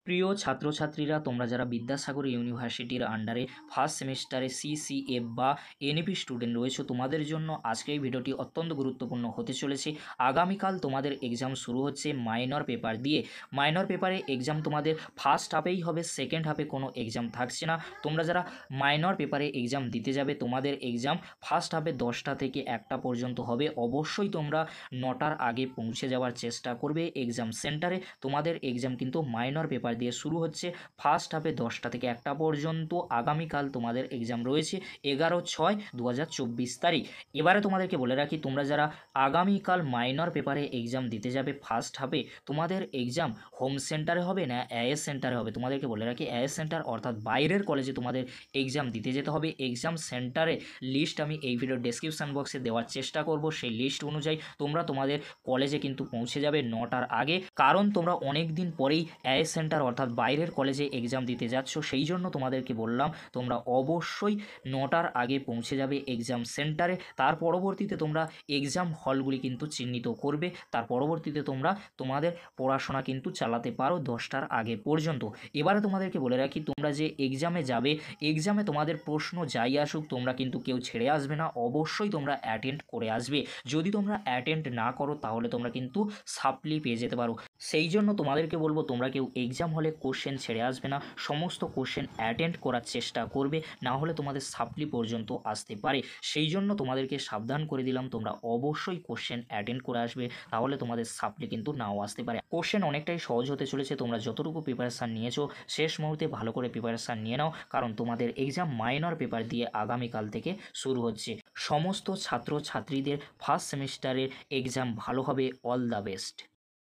প্রিয় ছাত্রছাত্রীরা, তোমরা যারা বিদ্যাসাগর ইউনিভার্সিটির আন্ডারে ফার্স্ট সেমিস্টারে সিসিএফ বা এনইপি স্টুডেন্ট রয়েছে, তোমাদের জন্য আজকের এই ভিডিওটি অত্যন্ত গুরুত্বপূর্ণ হতে চলেছে। আগামীকাল তোমাদের এক্সাম শুরু হচ্ছে মাইনর পেপার দিয়ে। মাইনর পেপারে এক্সাম তোমাদের ফার্স্ট হাফেই হবে, সেকেন্ড হাফে কোনো এক্সাম থাকছে না। তোমরা যারা মাইনর পেপারে এক্সাম দিতে যাবে, তোমাদের এক্সাম ফার্স্ট হাফে 10টা থেকে 1টা পর্যন্ত হবে। অবশ্যই তোমরা 9টার আগে পৌঁছে যাওয়ার চেষ্টা করবে এক্সাম সেন্টারে। তোমাদের এক্সাম কিন্তু মাইনর পেপার দিয়ে শুরু হচ্ছে ফার্স্ট হাফে 10টা থেকে 1টা পর্যন্ত। আগামীকাল তোমাদের এক্সাম রয়েছে 11/6/2024 তারিখ। এবারে তোমাদেরকে বলে রাখি, তোমরা যারা আগামীকাল মাইনর পেপারে এক্সাম দিতে যাবে ফার্স্ট হাফে, তোমাদের এক্সাম হোম সেন্টারে হবে না এএস সেন্টারে হবে। তোমাদেরকে বলে রাখি, এএস সেন্টার অর্থাৎ বাইরের কলেজে তোমাদের এক্সাম দিতে যেতে হবে। এক্সাম সেন্টারে লিস্ট আমি এই ভিডিও ডেসক্রিপশন বক্সে দেওয়ার চেষ্টা করব। সেই লিস্ট অনুযায়ী তোমরা তোমাদের কলেজে কিন্তু পৌঁছে যাবে 9টার আগে, কারণ তোমরা অনেক দিন পরেই এএস সেন্টার অর্থাৎ বাইরের কলেজে এক্সাম দিতে যাচ্ছ। সেই জন্য তোমাদেরকে বললাম, তোমরা অবশ্যই 9টার আগে পৌঁছে যাবে এক্সাম সেন্টারে। তার পরবর্তীতে তোমরা এক্সাম হলগুলি কিন্তু চিহ্নিত করবে। তার পরবর্তীতে তোমরা তোমাদের পড়াশোনা কিন্তু চালাতে পারো 10টার আগে পর্যন্ত। এবারে তোমাদেরকে বলে রাখি, তোমরা যে এক্সামে যাবে, এক্সামে তোমাদের প্রশ্ন যাই আসুক, তোমরা কিন্তু কেউ ছেড়ে আসবে না। অবশ্যই তোমরা অ্যাটেন্ড করে আসবে। যদি তোমরা অ্যাটেন্ড না করো, তাহলে তোমরা কিন্তু সাপ্লি পেয়ে যেতে পারো। সেই জন্য তোমাদেরকে বলবো, তোমরা কেউ এক্সাম হলে কোশ্চেন ছেড়ে আসবে না, সমস্ত কোশ্চেন অ্যাটেন্ড করার চেষ্টা করবে, না হলে তোমাদের সাপ্লি পর্যন্ত আসতে পারে। সেই জন্য তোমাদেরকে সাবধান করে দিলাম, তোমরা অবশ্যই কোশ্চেন অ্যাটেন্ড করে আসবে, তাহলে তোমাদের সাপ্লি কিন্তু নাও আসতে পারে। কোশ্চেন অনেকটাই সহজ হতে চলেছে। তোমরা যতটুকু প্রিপারেশান নিয়েছো, শেষ মুহূর্তে ভালো করে প্রিপারেশান নিয়ে নাও, কারণ তোমাদের এক্সাম মাইনর পেপার দিয়ে আগামীকাল থেকে শুরু হচ্ছে। সমস্ত ছাত্রছাত্রীদের ফার্স্ট সেমিস্টারের এক্সাম ভালো হবে। All the best.